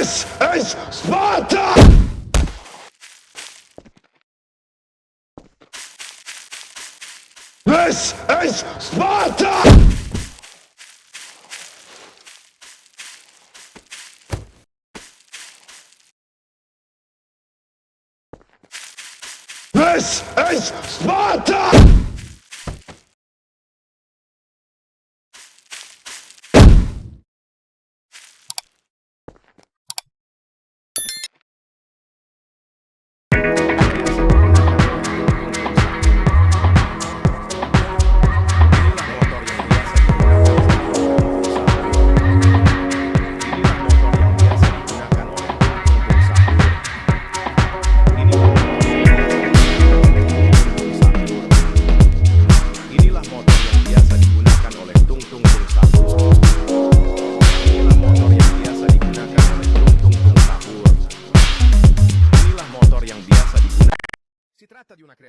This is Sparta! This is Sparta! This is Sparta!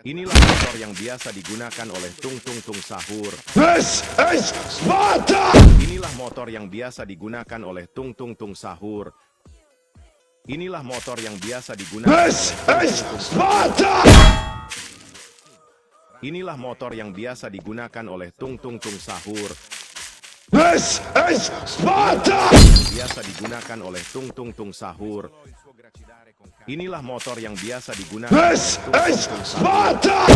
Inilah motor yang biasa digunakan oleh tung-tung-tung sahur. This is Sparta! Inilah motor yang biasa digunakan oleh tung-tung-tung sahur. Inilah motor yang biasa digunakan This is Sparta! Inilah motor yang biasa digunakan oleh tung-tung-tung sahur. This is Sparta! Biasa digunakan oleh tung-tung-tung sahur. Inilah motor yang biasa digunakan This is Sparta!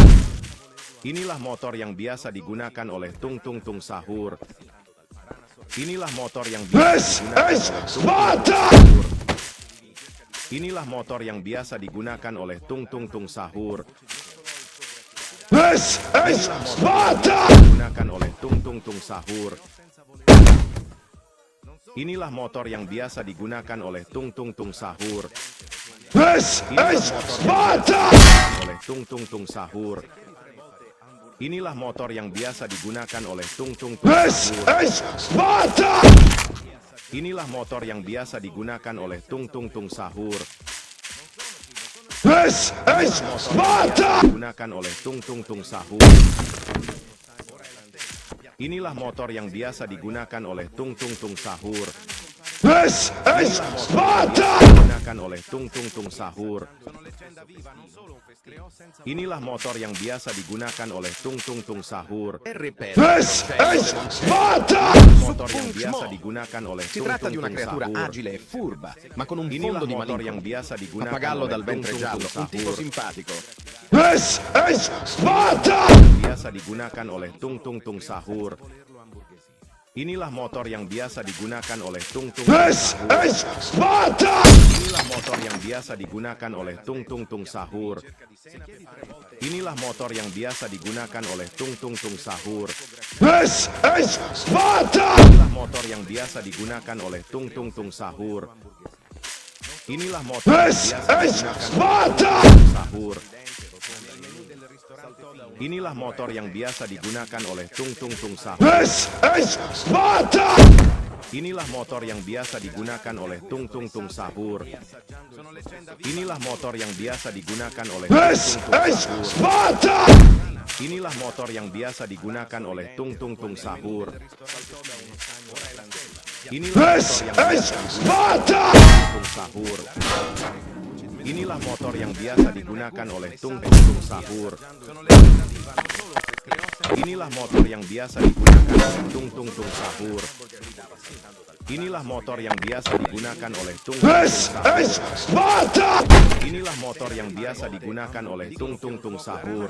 Inilah motor yang biasa digunakan oleh tung-tung-tung sahur. Inilah motor yang This biasa is digunakan Sparta! Inilah motor yang biasa digunakan oleh tung-tung-tung sahur. This is Sparta! Digunakan oleh tung-tung-tung sahur. Inilah motor yang biasa digunakan oleh tung-tung-tung sahur. This is Sparta! Oleh tung-tung-tung sahur. Inilah motor yang biasa digunakan oleh tung-tung-tung This sahur. is Sparta! Inilah motor yang biasa digunakan oleh tung-tung-tung sahur. This is Sparta! Digunakan oleh tung-tung-tung sahur. Inilah motor yang biasa digunakan oleh tung-tung-tung sahur. This is Sparta! Digunakan oleh tung-tung-tung sahur. Inilah motor yang biasa digunakan oleh tung-tung-tung sahur. This is Sparta! Motor yang biasa digunakan oleh Si tratta di una tung-tung-tung creatura sahur. agile e furba, ma con un Inilah fondo di motor yang malinconia. biasa digunakan Pappagallo oleh dal ventre giallo, tung-tung-tung un tipo sahur. simpatico. This is Sparta! Biasa digunakan oleh tung-tung-tung sahur. Inilah motor yang biasa digunakan oleh tung-tung-tung This sahur. is Sparta! Inilah motor yang biasa digunakan oleh tung-tung-tung sahur. Inilah motor yang biasa digunakan oleh tung-tung-tung sahur. This is Sparta! Inilah motor yang biasa digunakan oleh tung-tung-tung sahur. Inilah motor yang This biasa is digunakan Sparta! oleh sahur. Inilah motor yang biasa digunakan oleh tung-tung-tung sahur. This is Sparta! Inilah motor yang biasa digunakan oleh tung-tung-tung sahur. Inilah motor yang biasa digunakan oleh This tung-tung-tung is sahur. Sparta! Inilah motor yang biasa digunakan oleh tung-tung-tung sahur. Inilah This motor yang is biasa Sparta! tung sahur. Inilah motor yang biasa digunakan oleh tung-tung-tung sahur. Inilah motor yang biasa digunakan oleh tung-tung-tung sahur. Inilah motor yang biasa digunakan oleh tung-tung-tung This sahur. is Sparta! Inilah motor yang biasa digunakan oleh tung-tung-tung sahur.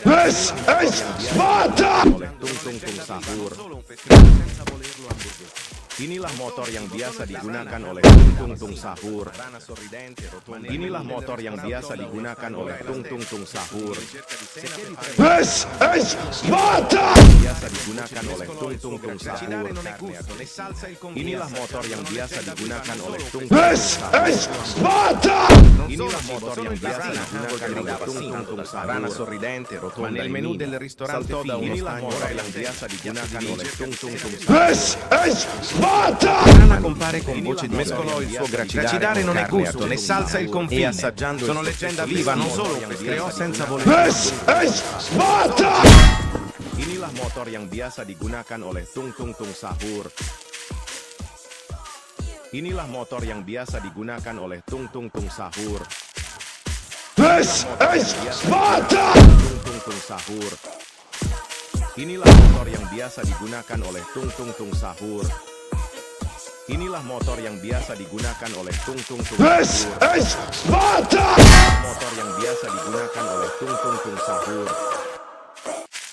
This is Sparta! Oleh tung-tung-tung sahur. Inilah motor yang biasa digunakan oleh tung-tung-tung sahur. Inilah motor yang biasa digunakan oleh tung-tung-tung sahur. This is Sparta! Biasa digunakan oleh tung-tung-tung sahur. Inilah motor yang biasa digunakan oleh tung-tung-tung This is sahur. Sparta! Inilah motor yang biasa digunakan oleh tung-tung-tung Rana sahur. sorridente, Ma rotonda nel il menù menù del ristorante saltò da uno Inilah stagno motor yang olandese. biasa digunakan oleh tung-tung-tung sahur. This is Sparta! Rana compare con voce di Mescolò il suo gracidare non è carne gusto, a né salsa il confine. e assaggiando Sono il leggenda stesso viva, vino, non solo yang creò biasa senza digunakan. voler. This is Sparta! Inilah motor yang biasa digunakan oleh tung-tung-tung sahur. Inilah motor yang biasa digunakan oleh tung-tung-tung sahur. This is Sparta! Tung-tung-tung sahur. Inilah motor yang biasa digunakan oleh tung-tung-tung sahur. Inilah motor yang biasa digunakan oleh tung-tung-tung This sahur. is Sparta! Motor yang biasa digunakan oleh tung-tung-tung sahur.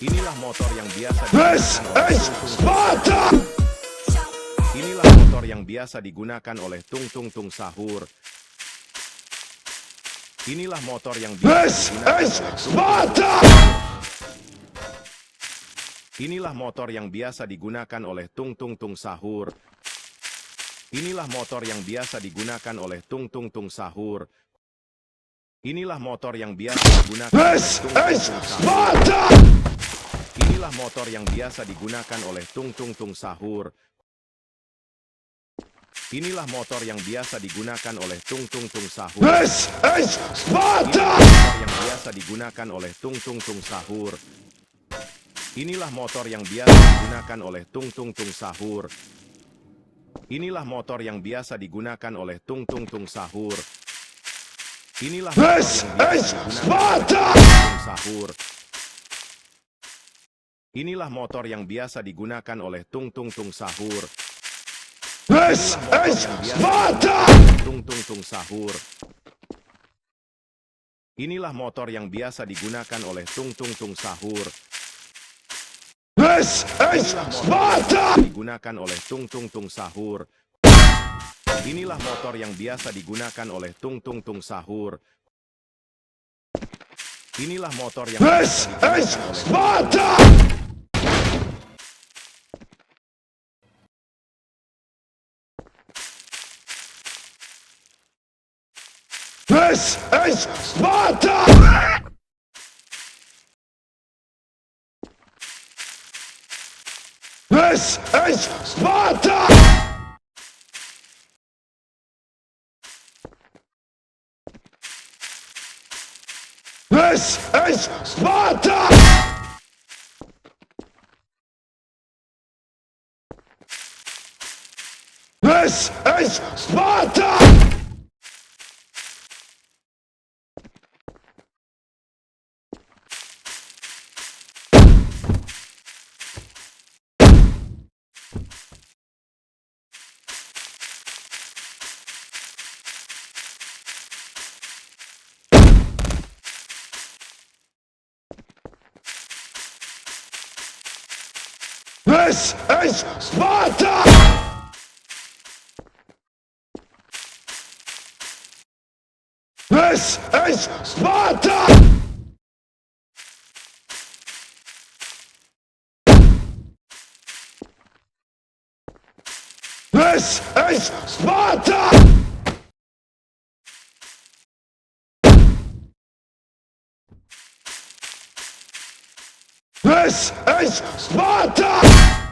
Inilah motor yang biasa This digunakan oleh is tung-tung-tung. Sparta! Inilah motor yang biasa digunakan oleh tung-tung-tung sahur. Inilah motor yang biasa This digunakan is oleh Sparta! Inilah motor yang biasa digunakan oleh tung-tung-tung sahur. Inilah motor yang biasa digunakan oleh tung-tung-tung sahur. Inilah motor yang biasa digunakan oleh This is tung-tung-tung sahur. Sparta! Inilah motor yang biasa digunakan oleh tung-tung-tung sahur. Inilah motor yang biasa digunakan oleh tung-tung-tung sahur. This is Sparta! Motor yang biasa digunakan oleh tung-tung-tung sahur. Inilah motor yang biasa digunakan oleh tung-tung-tung sahur. Inilah motor yang biasa digunakan oleh tung-tung-tung sahur. Inilah motor This yang biasa is digunakan Sparta! oleh tung-tung sahur. Inilah motor yang biasa digunakan oleh tung-tung-tung sahur. This is Sparta! Tung-tung-tung sahur. Inilah motor yang biasa digunakan oleh tung-tung-tung sahur. This is Sparta! Digunakan oleh tung-tung-tung sahur. Inilah motor yang biasa digunakan oleh tung-tung-tung sahur. Inilah motor yang This biasa is digunakan oleh Sparta! This is Sparta! This is Sparta! This is Sparta! This is Sparta! This is Sparta! This is Sparta! This is Sparta! This is Sparta!